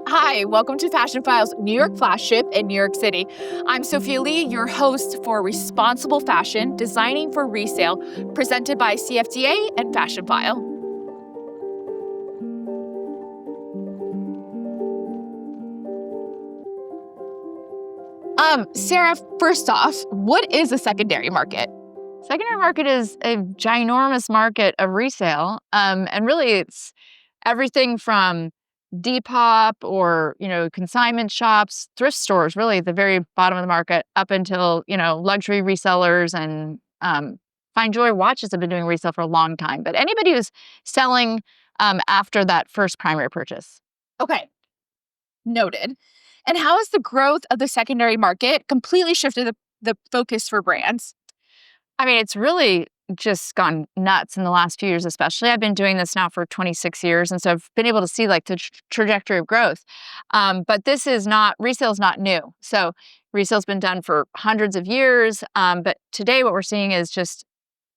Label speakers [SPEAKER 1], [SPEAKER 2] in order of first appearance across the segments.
[SPEAKER 1] Hi, welcome to Fashionphile's New York Flash Ship in New York City. I'm Sophia Lee, your host for Responsible Fashion, Designing for Resale, presented by CFDA and Fashionphile. Sarah, first off, what is a secondary market?
[SPEAKER 2] Secondary market is a ginormous market of resale. And really it's everything from Depop or, consignment shops, thrift stores, really at the very bottom of the market, up until, luxury resellers and fine jewelry watches have been doing resale for a long time. But anybody who's selling after that first primary purchase.
[SPEAKER 1] Okay, noted. And how has the growth of the secondary market completely shifted the focus for brands?
[SPEAKER 2] I mean, it's really just gone nuts in the last few years, especially. I've been doing this now for 26 years, and so I've been able to see like the trajectory of growth. But resale is not new. So resale's been done for hundreds of years. But today what we're seeing is just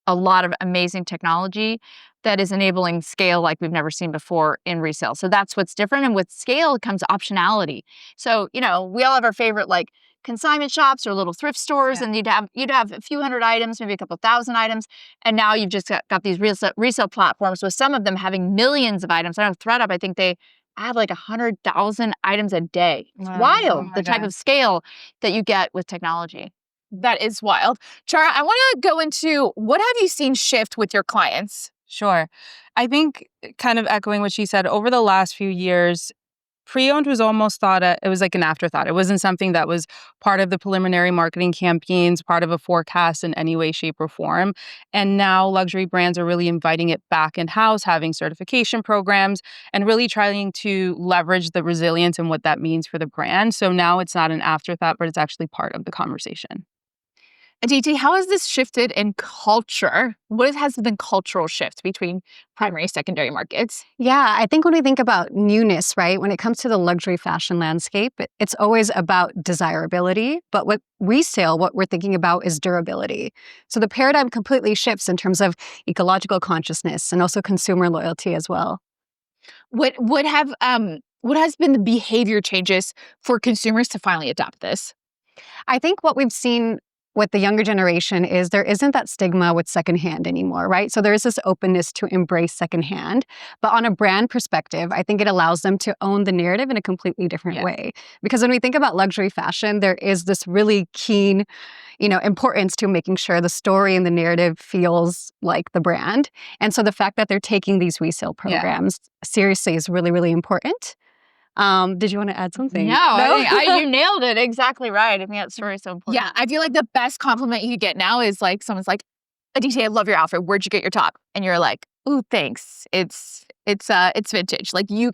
[SPEAKER 2] a lot of amazing technology that is enabling scale like we've never seen before in resale. So that's what's different. And with scale comes optionality. So, we all have our favorite like consignment shops or little thrift stores, and you'd have a few hundred items, maybe a couple thousand items. And now you've just got these resale platforms with some of them having millions of items. I know ThredUp, I think they have like 100,000 items a day. It's wild, the type of scale that you get with technology.
[SPEAKER 1] That is wild. Chara, I want to go into what have you seen shift with your clients?
[SPEAKER 3] Sure. I think kind of echoing what she said, over the last few years, pre-owned was almost it was like an afterthought. It wasn't something that was part of the preliminary marketing campaigns, part of a forecast in any way, shape, or form. And now luxury brands are really inviting it back in-house, having certification programs, and really trying to leverage the resilience and what that means for the brand. So now it's not an afterthought, but it's actually part of the conversation.
[SPEAKER 1] Aditi, how has this shifted in culture? What has been cultural shift between primary and secondary markets?
[SPEAKER 4] Yeah, I think when we think about newness, right, when it comes to the luxury fashion landscape, it's always about desirability. But what we're thinking about is durability. So the paradigm completely shifts in terms of ecological consciousness and also consumer loyalty as well.
[SPEAKER 1] What has been the behavior changes for consumers to finally adopt this?
[SPEAKER 4] I think what we've seen with the younger generation is there isn't that stigma with secondhand anymore, right? So there is this openness to embrace secondhand. But on a brand perspective, I think it allows them to own the narrative in a completely different way. Because when we think about luxury fashion, there is this really keen, importance to making sure the story and the narrative feels like the brand. And so the fact that they're taking these resale programs seriously is really, really important. Did you want to add something?
[SPEAKER 2] No? I think you nailed it exactly right. I think that story is so important.
[SPEAKER 1] Yeah, I feel like the best compliment you get now is like someone's like, Aditi, I love your outfit. Where'd you get your top? And you're like, ooh, thanks. It's vintage. Like you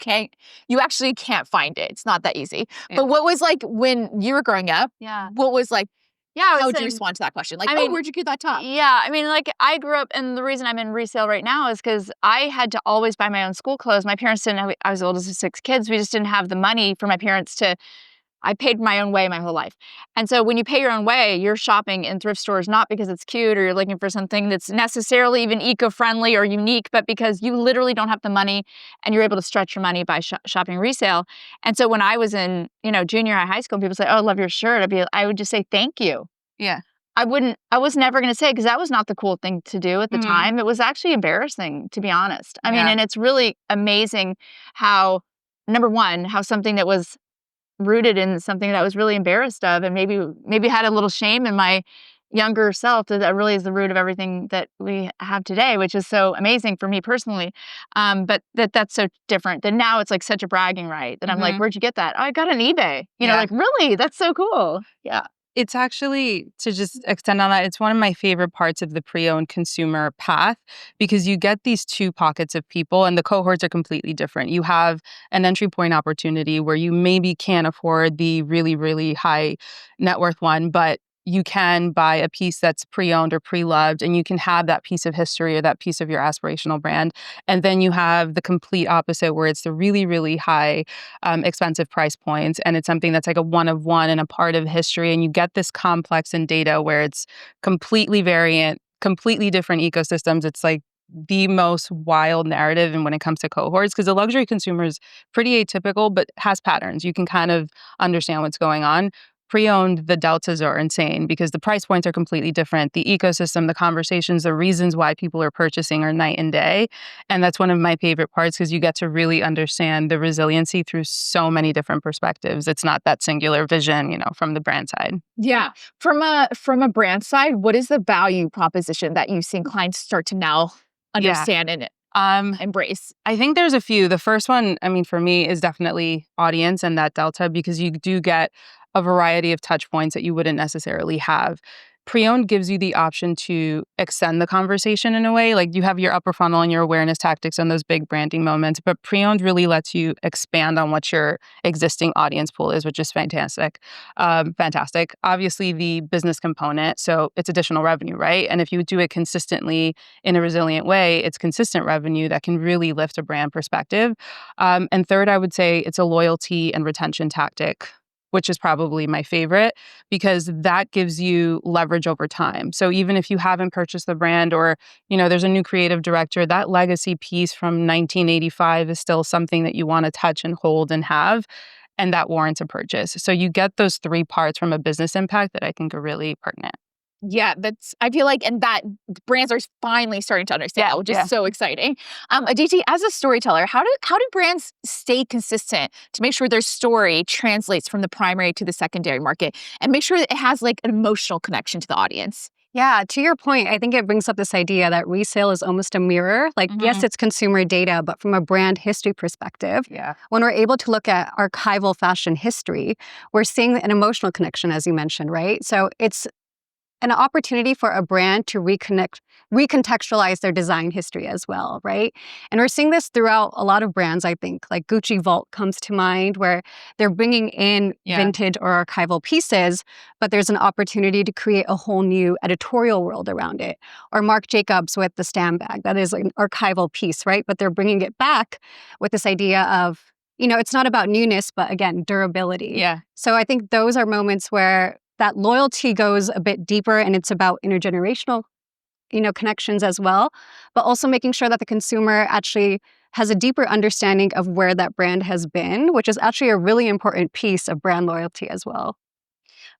[SPEAKER 1] actually can't find it. It's not that easy. Yeah. But what was like when you were growing up?
[SPEAKER 2] Yeah.
[SPEAKER 1] What was like?
[SPEAKER 2] Yeah,
[SPEAKER 1] how would you respond to that question? Like, where'd you get that top?
[SPEAKER 2] Yeah, I mean, like I grew up, and the reason I'm in resale right now is because I had to always buy my own school clothes. My parents didn't have, I was the oldest of 6 kids. We just didn't have the money for my parents I paid my own way my whole life. And so when you pay your own way, you're shopping in thrift stores, not because it's cute or you're looking for something that's necessarily even eco-friendly or unique, but because you literally don't have the money and you're able to stretch your money by shopping resale. And so when I was in, junior high school, people say, oh, I love your shirt. I would just say, thank you.
[SPEAKER 3] Yeah.
[SPEAKER 2] I was never going to say, because that was not the cool thing to do at the time. It was actually embarrassing, to be honest. I mean, and it's really amazing how, number one, how something that was rooted in something that I was really embarrassed of and maybe had a little shame in my younger self, that really is the root of everything that we have today, which is so amazing for me personally. But that's so different. That now it's like such a bragging right that I'm like, where'd you get that? Oh, I got it on eBay. Like really? That's so cool. Yeah.
[SPEAKER 3] It's actually, to just extend on that, it's one of my favorite parts of the pre-owned consumer path, because you get these two pockets of people and the cohorts are completely different. You have an entry point opportunity where you maybe can't afford the really, really high net worth one, but you can buy a piece that's pre-owned or pre-loved, and you can have that piece of history or that piece of your aspirational brand. And then you have the complete opposite, where it's the really, really high, expensive price points. And it's something that's like a one of one and a part of history. And you get this complex in data where it's completely variant, completely different ecosystems. It's like the most wild narrative and when it comes to cohorts, because the luxury consumer is pretty atypical but has patterns. You can kind of understand what's going on. Pre-owned, the deltas are insane because the price points are completely different. The ecosystem, the conversations, the reasons why people are purchasing are night and day. And that's one of my favorite parts because you get to really understand the resiliency through so many different perspectives. It's not that singular vision, from the brand side.
[SPEAKER 1] Yeah. From a brand side, what is the value proposition that you've seen clients start to now understand and embrace?
[SPEAKER 3] I think there's a few. The first one, for me, is definitely audience and that delta because you do get a variety of touch points that you wouldn't necessarily have. Pre-owned gives you the option to extend the conversation in a way. Like you have your upper funnel and your awareness tactics on those big branding moments, but pre-owned really lets you expand on what your existing audience pool is, which is fantastic. Fantastic. Obviously, the business component, so it's additional revenue, right? And if you do it consistently in a resilient way, it's consistent revenue that can really lift a brand perspective. And third, I would say it's a loyalty and retention tactic, which is probably my favorite because that gives you leverage over time. So even if you haven't purchased the brand or, there's a new creative director, that legacy piece from 1985 is still something that you want to touch and hold and have, and that warrants a purchase. So you get those three parts from a business impact that I think are really pertinent.
[SPEAKER 1] Yeah, I feel like, and that brands are finally starting to understand that, which is so exciting. Aditi, as a storyteller, how do brands stay consistent to make sure their story translates from the primary to the secondary market and make sure that it has like an emotional connection to the audience?
[SPEAKER 4] Yeah, to your point, I think it brings up this idea that resale is almost a mirror. Like, yes, it's consumer data, but from a brand history perspective, when we're able to look at archival fashion history, we're seeing an emotional connection, as you mentioned, right? So it's an opportunity for a brand to recontextualize their design history as well, right? And we're seeing this throughout a lot of brands, I think, like Gucci Vault comes to mind, where they're bringing in vintage or archival pieces, but there's an opportunity to create a whole new editorial world around it. Or Marc Jacobs with the Stam bag, that is an archival piece, right? But they're bringing it back with this idea of, it's not about newness, but again, durability.
[SPEAKER 3] Yeah.
[SPEAKER 4] So I think those are moments where that loyalty goes a bit deeper and it's about intergenerational, connections as well, but also making sure that the consumer actually has a deeper understanding of where that brand has been, which is actually a really important piece of brand loyalty as well.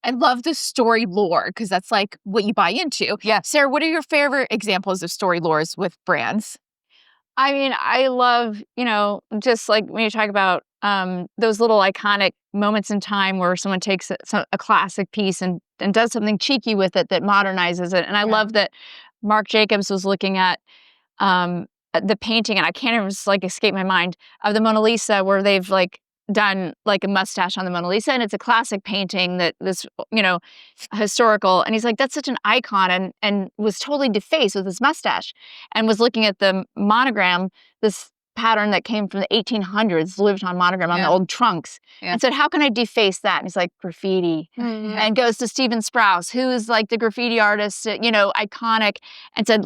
[SPEAKER 1] I love the story lore because that's like what you buy into.
[SPEAKER 3] Yeah.
[SPEAKER 1] Sarah, what are your favorite examples of story lores with brands?
[SPEAKER 2] I love, just like when you talk about those little iconic moments in time where someone takes a classic piece and does something cheeky with it that modernizes it. And I love that Marc Jacobs was looking at the painting, and I can't even just escape my mind, of the Mona Lisa, where they've done like a mustache on the Mona Lisa, and it's a classic painting that this, historical. And he's like, that's such an icon, and was totally defaced with his mustache, and was looking at the monogram, this pattern that came from the 1800s, Louis Vuitton monogram on the old trunks, and said, how can I deface that? And he's like, graffiti, and goes to Stephen Sprouse, who is like the graffiti artist, iconic, and said,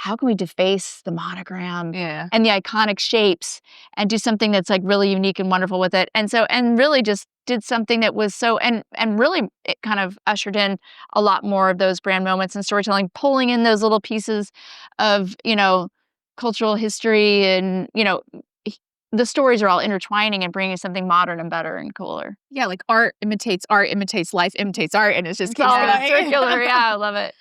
[SPEAKER 2] how can we deface the monogram and the iconic shapes and do something that's really unique and wonderful with it? And really just did something that was and really it kind of ushered in a lot more of those brand moments and storytelling, pulling in those little pieces of, cultural history and, the stories are all intertwining and bringing something modern and better and cooler.
[SPEAKER 1] Yeah, like art imitates life imitates art, and it's just keeps going.
[SPEAKER 2] Circular. Yeah, I love it.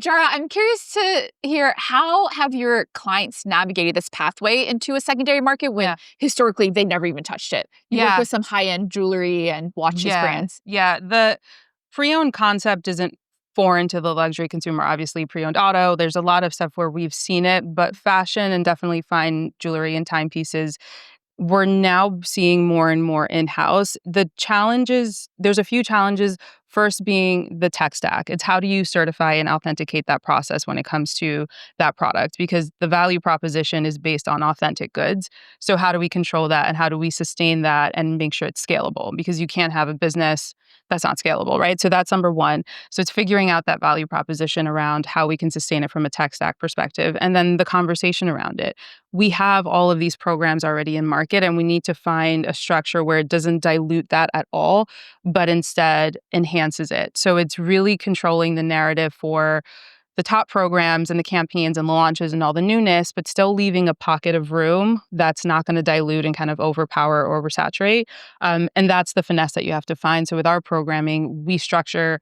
[SPEAKER 1] Jara, I'm curious to hear, how have your clients navigated this pathway into a secondary market when historically they never even touched it? You work with some high-end jewelry and watches brands.
[SPEAKER 3] Yeah, the pre-owned concept isn't foreign to the luxury consumer. Obviously, pre-owned auto, there's a lot of stuff where we've seen it, but fashion and definitely fine jewelry and timepieces, we're now seeing more and more in-house. The challenges, there's a few challenges. First being the tech stack. It's how do you certify and authenticate that process when it comes to that product? Because the value proposition is based on authentic goods. So how do we control that and how do we sustain that and make sure it's scalable? Because you can't have a business that's not scalable, right? So that's number one. So it's figuring out that value proposition around how we can sustain it from a tech stack perspective. And then the conversation around it. We have all of these programs already in market, and we need to find a structure where it doesn't dilute that at all, but instead enhances it. So it's really controlling the narrative for the top programs and the campaigns and launches and all the newness, but still leaving a pocket of room that's not going to dilute and kind of overpower or oversaturate. And that's the finesse that you have to find. So with our programming, we structure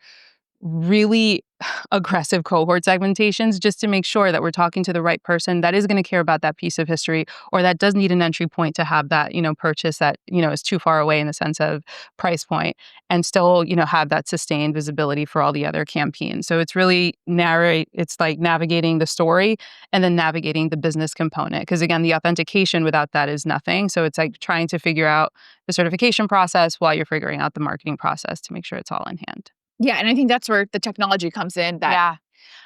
[SPEAKER 3] really aggressive cohort segmentations just to make sure that we're talking to the right person that is going to care about that piece of history, or that does need an entry point to have that, purchase that, is too far away in the sense of price point, and still, have that sustained visibility for all the other campaigns. So it's really it's like navigating the story and then navigating the business component. Because again, the authentication without that is nothing. So it's like trying to figure out the certification process while you're figuring out the marketing process to make sure it's all in hand.
[SPEAKER 1] Yeah, and I think that's where the technology comes in.
[SPEAKER 2] Yeah.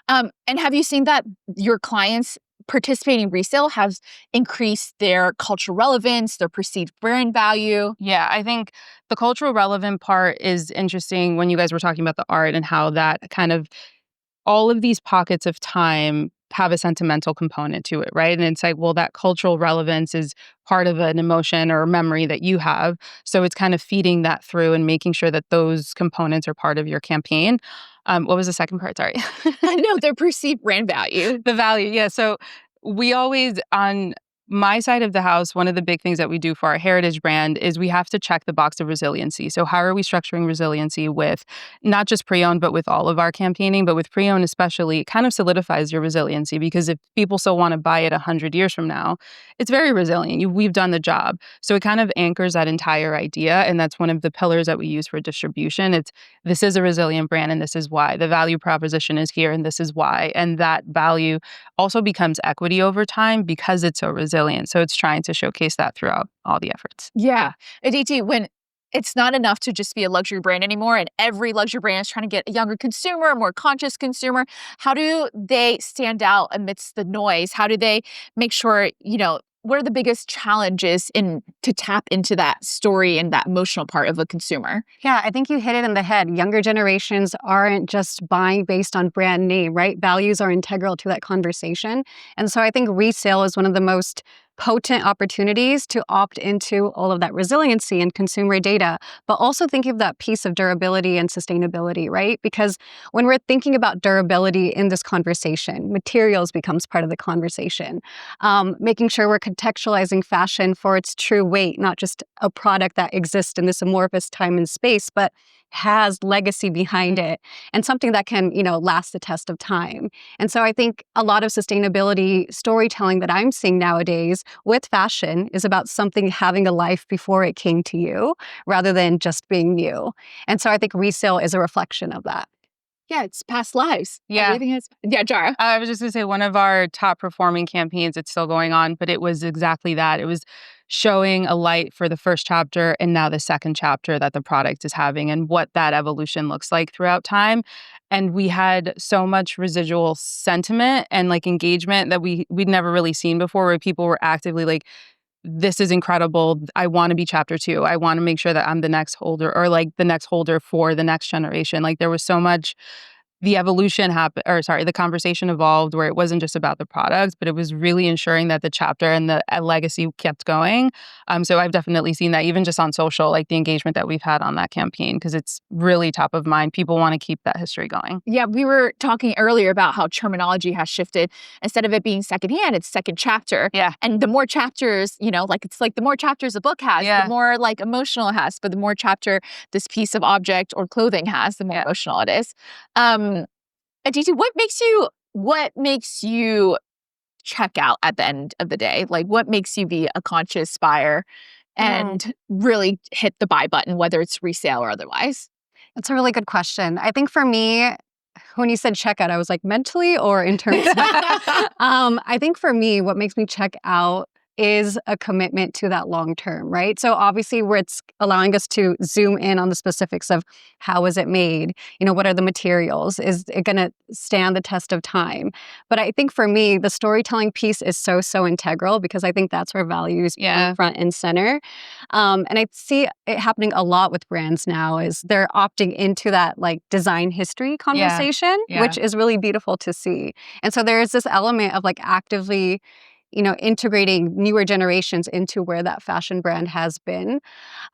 [SPEAKER 1] And have you seen that your clients participating in resale have increased their cultural relevance, their perceived brand value?
[SPEAKER 3] Yeah, I think the cultural relevant part is interesting when you guys were talking about the art and how that kind of all of these pockets of time have a sentimental component to it, right? And it's like, well, that cultural relevance is part of an emotion or memory that you have. So it's kind of feeding that through and making sure that those components are part of your campaign. What was the second part? Sorry.
[SPEAKER 1] I know their perceived brand value.
[SPEAKER 3] The value. Yeah. So we always, on my side of the house, one of the big things that we do for our heritage brand is we have to check the box of resiliency. So how are we structuring resiliency with not just pre-owned, but with all of our campaigning, but with pre-owned especially, it kind of solidifies your resiliency, because if people still want to buy it 100 years from now, it's very resilient. We've done the job. So it kind of anchors that entire idea. And that's one of the pillars that we use for distribution. This is a resilient brand and this is why. The value proposition is here and this is why. And that value also becomes equity over time because it's so resilient. So it's trying to showcase that throughout all the efforts.
[SPEAKER 1] Yeah. Aditi, when it's not enough to just be a luxury brand anymore, and every luxury brand is trying to get a younger consumer, a more conscious consumer, how do they stand out amidst the noise? How do they make sure, what are the biggest challenges to tap into that story and that emotional part of a consumer?
[SPEAKER 4] Yeah, I think you hit it in the head. Younger generations aren't just buying based on brand name, right? Values are integral to that conversation. And so I think resale is one of the most potent opportunities to opt into all of that resiliency and consumer data, but also thinking of that piece of durability and sustainability, right? Because when we're thinking about durability in this conversation, materials becomes part of the conversation. Making sure we're contextualizing fashion for its true weight, not just a product that exists in this amorphous time and space, but has legacy behind it and something that can, last the test of time. And so I think a lot of sustainability storytelling that I'm seeing nowadays with fashion is about something having a life before it came to you rather than just being new. And so I think resale is a reflection of that.
[SPEAKER 1] Yeah, it's past lives.
[SPEAKER 3] Yeah.
[SPEAKER 1] Everything is. Yeah, Jara.
[SPEAKER 3] I was just going to say one of our top performing campaigns, it's still going on, but it was exactly that. It was showing a light for the first chapter and now the second chapter that the product is having and what that evolution looks like throughout time. And we had so much residual sentiment and like engagement that we'd never really seen before, where people were actively like, this is incredible. I want to be chapter 2. I want to make sure that I'm the next holder, or like the next holder for the next generation. Like there was so much, the conversation evolved where it wasn't just about the product, but it was really ensuring that the chapter and the legacy kept going. So I've definitely seen that even just on social, like the engagement that we've had on that campaign, because it's really top of mind. People want to keep that history going.
[SPEAKER 1] Yeah, we were talking earlier about how terminology has shifted. Instead of it being secondhand, it's second chapter.
[SPEAKER 3] Yeah.
[SPEAKER 1] And the more chapters, it's like the more chapters a book has, the more like emotional it has, but the more chapter this piece of object or clothing has, the more emotional it is. Aditi, what makes you check out at the end of the day? Like, what makes you be a conscious buyer and really hit the buy button, whether it's resale or otherwise?
[SPEAKER 4] That's a really good question. I think for me, when you said checkout, I was like, mentally or in terms of, I think for me, what makes me check out is a commitment to that long term, right? So obviously where it's allowing us to zoom in on the specifics of how is it made? What are the materials? Is it going to stand the test of time? But I think for me, the storytelling piece is so integral, because I think that's where values are front and center. And I see it happening a lot with brands now is they're opting into that like design history conversation, which is really beautiful to see. And so there is this element of like actively integrating newer generations into where that fashion brand has been.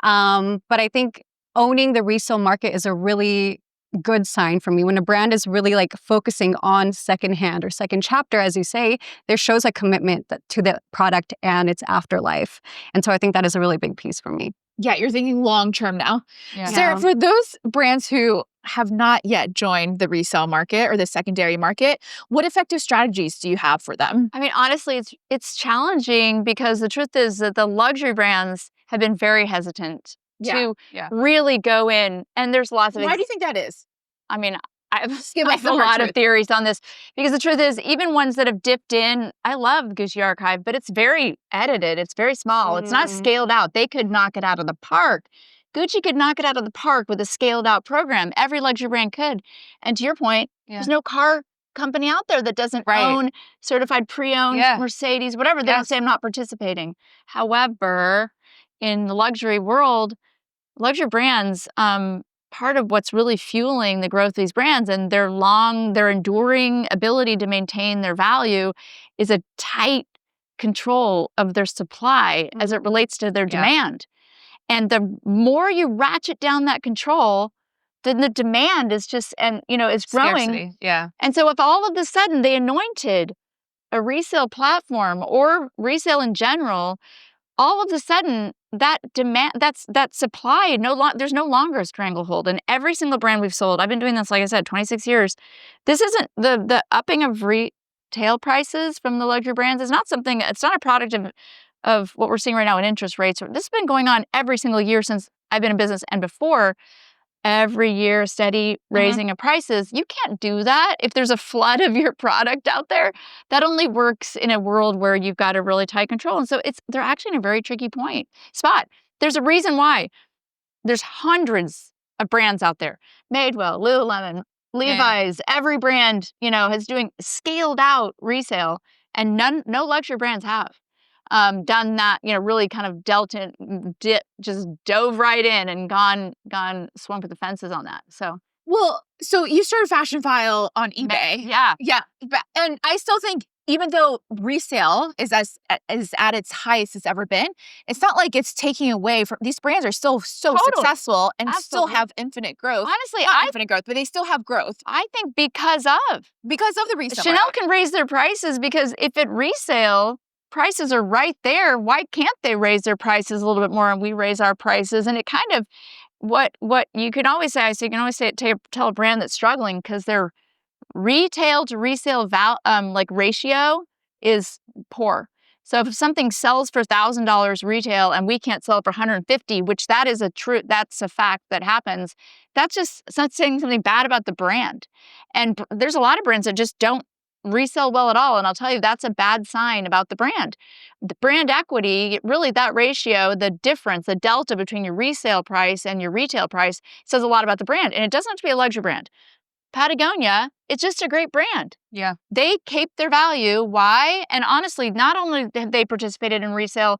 [SPEAKER 4] But I think owning the resale market is a really good sign for me. When a brand is really like focusing on secondhand or second chapter, as you say, there shows a commitment to the product and its afterlife. And so I think that is a really big piece for me.
[SPEAKER 1] Yeah, you're thinking long term now.
[SPEAKER 2] Yeah.
[SPEAKER 1] Sarah, for those brands who have not yet joined the resale market or the secondary market, what effective strategies do you have for them?
[SPEAKER 2] I mean, honestly, it's challenging because the truth is that the luxury brands have been very hesitant to really go in. And there's lots of
[SPEAKER 1] Why do you think that is?
[SPEAKER 2] I mean, I have
[SPEAKER 1] the
[SPEAKER 2] a
[SPEAKER 1] hard
[SPEAKER 2] lot
[SPEAKER 1] truth.
[SPEAKER 2] of theories on this because the truth is, even ones that have dipped in, I love Gucci Archive, but it's very edited. It's very small. It's not scaled out. They could knock it out of the park. Gucci could knock it out of the park with a scaled out program. Every luxury brand could. And to your point, there's no car company out there that doesn't own certified pre-owned Mercedes, whatever. They don't say I'm not participating. However, in the luxury world, luxury brands, part of what's really fueling the growth of these brands and their enduring ability to maintain their value is a tight control of their supply as it relates to their demand. And the more you ratchet down that control, then the demand is just, is growing.
[SPEAKER 3] Scarcity. Yeah.
[SPEAKER 2] And so if all of a sudden they anointed a resale platform or resale in general, all of a sudden that demand, that supply, there's no longer a stranglehold. And every single brand we've sold, I've been doing this, like I said, 26 years. This isn't the upping of retail prices from the luxury brands is not something, it's not a product of what we're seeing right now in interest rates. This has been going on every single year since I've been in business and before. Every year, steady raising of prices. You can't do that if there's a flood of your product out there. That only works in a world where you've got a really tight control. And so they're actually in a very tricky spot. There's a reason why there's hundreds of brands out there. Madewell, Lululemon, Levi's, every brand, is doing scaled out resale, and no luxury brands have. Done that, really kind of just dove right in and swung for the fences on that.
[SPEAKER 1] So you started Fashionphile on eBay.
[SPEAKER 2] Yeah.
[SPEAKER 1] And I still think even though resale is at its highest it's ever been, it's not like it's taking away from these brands are still so successful and still have infinite growth.
[SPEAKER 2] Honestly,
[SPEAKER 1] not infinite growth, but they still have growth.
[SPEAKER 2] I think because of
[SPEAKER 1] the resale.
[SPEAKER 2] Chanel
[SPEAKER 1] market.
[SPEAKER 2] can raise their prices because if at resale prices are right there, why can't they raise their prices a little bit more and we raise our prices? And it kind of what you can always say, so you can always tell a brand that's struggling because their retail to resale ratio is poor. So if something sells for $1,000 retail and we can't sell it for $150, which that's a fact that happens, it's not saying something bad about the brand. And there's a lot of brands that just don't resell well at all. And I'll tell you, that's a bad sign about the brand. The brand equity, really that ratio, the difference, the delta between your resale price and your retail price says a lot about the brand. And it doesn't have to be a luxury brand. Patagonia, it's just a great brand.
[SPEAKER 3] Yeah.
[SPEAKER 2] They keep their value. Why? And honestly, not only have they participated in resale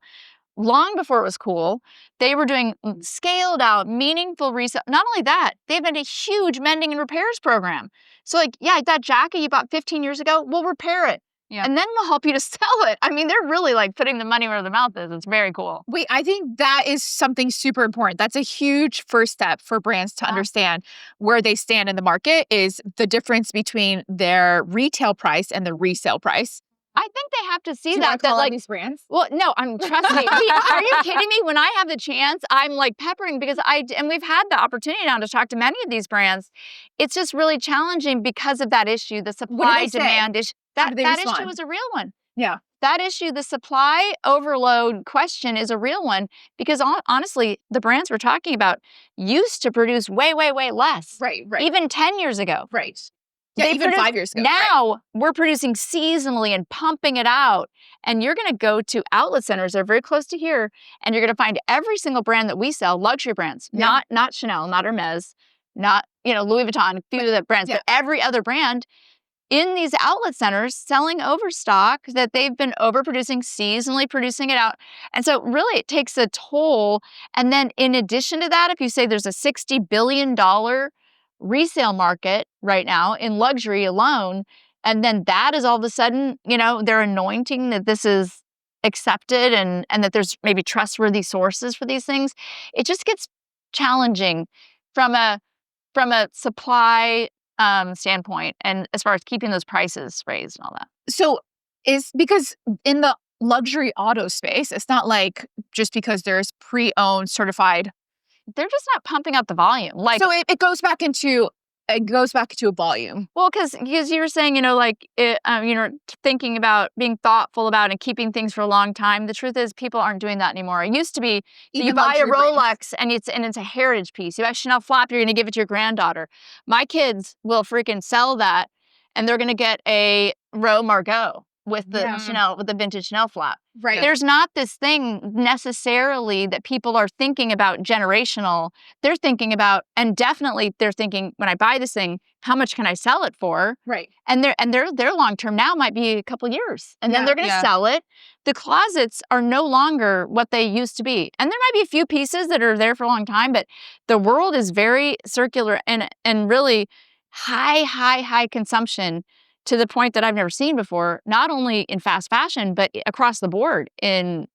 [SPEAKER 2] long before it was cool, they were doing scaled out, meaningful resale. Not only that, they've been a huge mending and repairs program. So that jacket you bought 15 years ago, we'll repair it.
[SPEAKER 3] Yeah.
[SPEAKER 2] And then we'll help you to sell it. I mean, they're really putting the money where their mouth is. It's very cool.
[SPEAKER 1] Wait, I think that is something super important. That's a huge first step for brands to understand where they stand in the market is the difference between their retail price and the resale price.
[SPEAKER 2] I think they have to see
[SPEAKER 1] that. These brands?
[SPEAKER 2] Well, no, trust me. Are you kidding me? When I have the chance, I'm peppering because and we've had the opportunity now to talk to many of these brands. It's just really challenging because of that issue, the supply demand issue. That issue is a real one.
[SPEAKER 1] Yeah.
[SPEAKER 2] That issue, the supply overload question is a real one because honestly, the brands we're talking about used to produce way, way, way less.
[SPEAKER 1] Right.
[SPEAKER 2] Even 10 years ago.
[SPEAKER 1] Right. Yeah, even 5 years ago.
[SPEAKER 2] Now we're producing seasonally and pumping it out. And you're going to go to outlet centers that are very close to here, and you're going to find every single brand that we sell, luxury brands, not Chanel, not Hermes, not Louis Vuitton, a few of the brands, but every other brand in these outlet centers selling overstock that they've been overproducing, seasonally producing it out. And so really it takes a toll. And then in addition to that, if you say there's a $60 billion resale market right now in luxury alone, and then that is all of a sudden, they're anointing that this is accepted and that there's maybe trustworthy sources for these things, it just gets challenging from a from a supply standpoint, and as far as keeping those prices raised and all that.
[SPEAKER 1] So is because in the luxury auto space, it's not like just because there's pre-owned certified.
[SPEAKER 2] They're just not pumping up the volume. Like,
[SPEAKER 1] So it goes back into a volume.
[SPEAKER 2] well, because you were saying, like, thinking about being thoughtful about and keeping things for a long time. The truth is, people aren't doing that anymore. It used to be that you buy a
[SPEAKER 1] luxury brands.
[SPEAKER 2] Rolex and it's a heritage piece. You buy Chanel flap, you're going to give it to your granddaughter. My kids will freaking sell that, and they're going to get a Roe Margot with the Chanel, with the vintage Chanel flap.
[SPEAKER 1] Right.
[SPEAKER 2] There's not this thing necessarily that people are thinking about generational. They're thinking about, and definitely they're thinking, when I buy this thing, how much can I sell it for?
[SPEAKER 1] Right.
[SPEAKER 2] And their long term now might be a couple years, and then they're going to sell it. The closets are no longer what they used to be, and there might be a few pieces that are there for a long time, but the world is very circular and really high consumption, to the point that I've never seen before, not only in fast fashion, but across the board in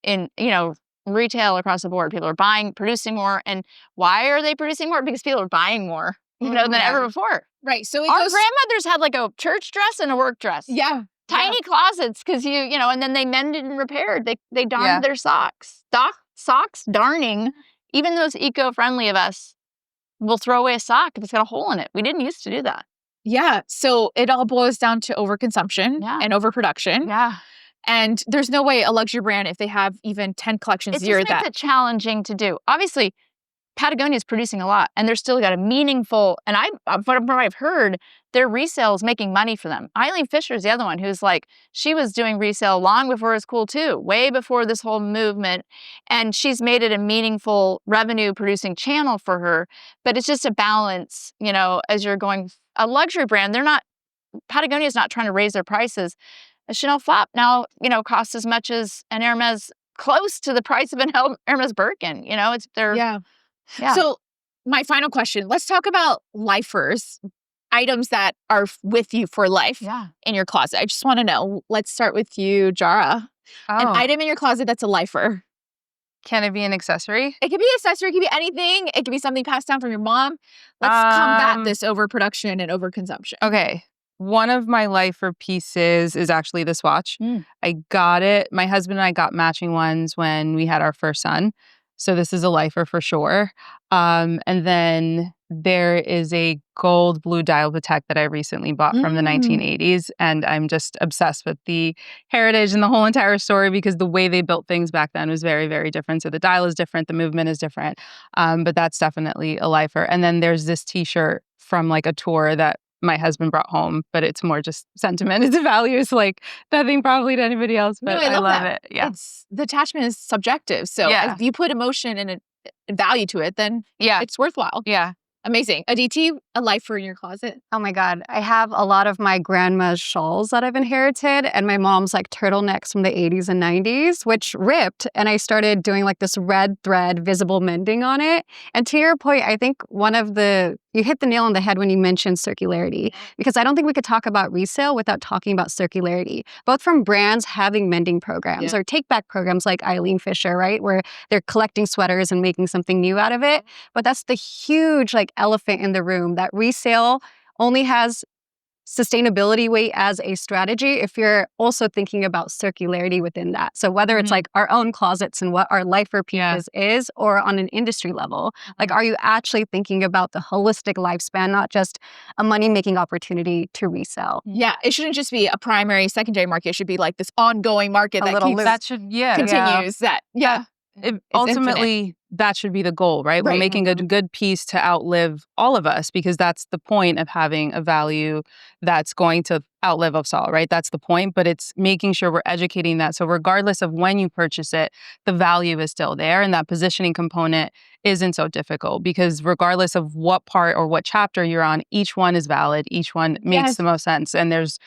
[SPEAKER 2] retail across the board. People are producing more. And why are they producing more? Because people are buying more, than ever before.
[SPEAKER 1] Right. So
[SPEAKER 2] Our grandmothers had like a church dress and a work dress.
[SPEAKER 1] Yeah.
[SPEAKER 2] Tiny closets, because and then they mended and repaired. They darned their socks. Socks darning, even those eco-friendly of us will throw away a sock if it's got a hole in it. We didn't used to do that.
[SPEAKER 1] Yeah. So it all boils down to overconsumption and overproduction.
[SPEAKER 2] Yeah.
[SPEAKER 1] And there's no way a luxury brand, if they have even 10 collections a year,
[SPEAKER 2] It just makes it challenging to do. Obviously, Patagonia is producing a lot, and they're still got a meaningful, and from what I've heard, their resale is making money for them. Eileen Fisher is the other one who's like, she was doing resale long before it was cool too, way before this whole movement, and she's made it a meaningful revenue producing channel for her. But it's just a balance, as you're going, a luxury brand, Patagonia is not trying to raise their prices. A Chanel flap now, costs as much as an Hermes, close to the price of an Hermes Birkin. Yeah.
[SPEAKER 1] So my final question, let's talk about lifers, items that are with you for life in your closet. I just want to know, let's start with you, Jara. An item in your closet that's a lifer.
[SPEAKER 3] Can it be an accessory?
[SPEAKER 1] It could be an accessory. It could be anything. It could be something passed down from your mom. Let's combat this overproduction and overconsumption.
[SPEAKER 3] Okay. One of my lifer pieces is actually this watch. I got it. My husband and I got matching ones when we had our first son. So this is a lifer for sure. And then there is a gold blue dial Patek that I recently bought from the 1980s. And I'm just obsessed with the heritage and the whole entire story, because the way they built things back then was very, very different. So the dial is different, the movement is different. But that's definitely a lifer. And then there's this t-shirt from like a tour that my husband brought home, but it's more just sentiment. It's a value. It's like nothing probably to anybody else, but I love it. Yeah.
[SPEAKER 1] The attachment is subjective. So if you put emotion and value to it, then it's worthwhile.
[SPEAKER 3] Yeah.
[SPEAKER 1] Amazing. Aditi, a lifer in your closet?
[SPEAKER 4] Oh my God. I have a lot of my grandma's shawls that I've inherited, and my mom's like turtlenecks from the 80s and 90s, which ripped. And I started doing like this red thread visible mending on it. And to your point, I think you hit the nail on the head when you mentioned circularity, because I don't think we could talk about resale without talking about circularity, both from brands having mending programs or take back programs like Eileen Fisher, right? Where they're collecting sweaters and making something new out of it. But that's the huge elephant in the room, that resale only has sustainability weight as a strategy if you're also thinking about circularity within that. So whether it's like our own closets and what our lifer pieces is, or on an industry level, are you actually thinking about the holistic lifespan, not just a money-making opportunity to resell?
[SPEAKER 1] Yeah, it shouldn't just be a primary, secondary market. It should be like this ongoing market that continues.
[SPEAKER 3] Ultimately, that should be the goal, right? We're making a good piece to outlive all of us, because that's the point of having a value that's going to outlive us all, right? That's the point, but it's making sure we're educating that. So regardless of when you purchase it, the value is still there, and that positioning component isn't so difficult, because regardless of what part or what chapter you're on, each one is valid. Each one makes the most sense. And there's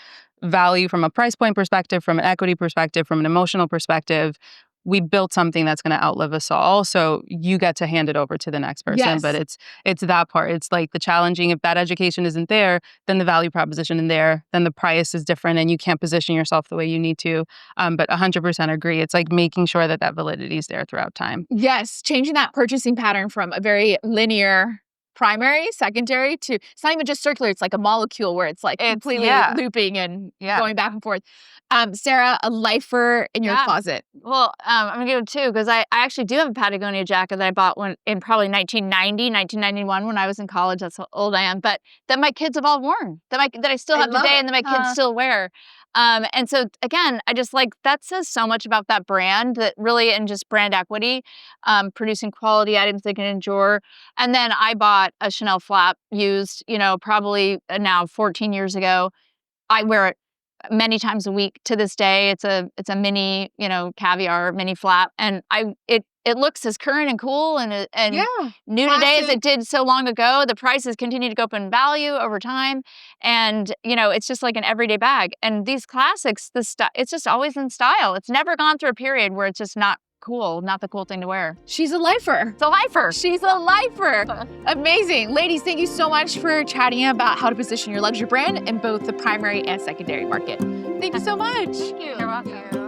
[SPEAKER 3] value from a price point perspective, from an equity perspective, from an emotional perspective. We built something that's going to outlive us all. So you get to hand it over to the next person.
[SPEAKER 1] Yes.
[SPEAKER 3] But it's that part. It's like the challenging. If that education isn't there, then the value proposition isn't there. Then the price is different, and you can't position yourself the way you need to. But 100% agree. It's like making sure that validity is there throughout time.
[SPEAKER 1] Yes. Changing that purchasing pattern from a very linear primary, secondary to, it's not even just circular, it's like a molecule where it's like completely looping and going back and forth. Sarah, a lifer in your closet.
[SPEAKER 2] Well, I'm gonna go two because I actually do have a Patagonia jacket that I bought in probably 1990, 1991 when I was in college. That's how old I am. But that my kids have all worn, that I still have today, and that my kids still wear. And so again, I just like that says so much about that brand, that really, and just brand equity, producing quality items they can endure. And then I bought a Chanel flap used, probably now 14 years ago. I wear it many times a week to this day. It's a mini, caviar mini flap, and it looks as current and cool and new today as it did so long ago. The prices continue to go up in value over time, and it's just like an everyday bag. And these classics, it's just always in style. It's never gone through a period where it's just not cool, not the cool thing to wear.
[SPEAKER 1] She's a lifer.
[SPEAKER 2] It's a lifer.
[SPEAKER 1] She's a lifer. Amazing. Ladies, thank you so much for chatting about how to position your luxury brand in both the primary and secondary market. Thank you so much.
[SPEAKER 2] Thank you. You're welcome.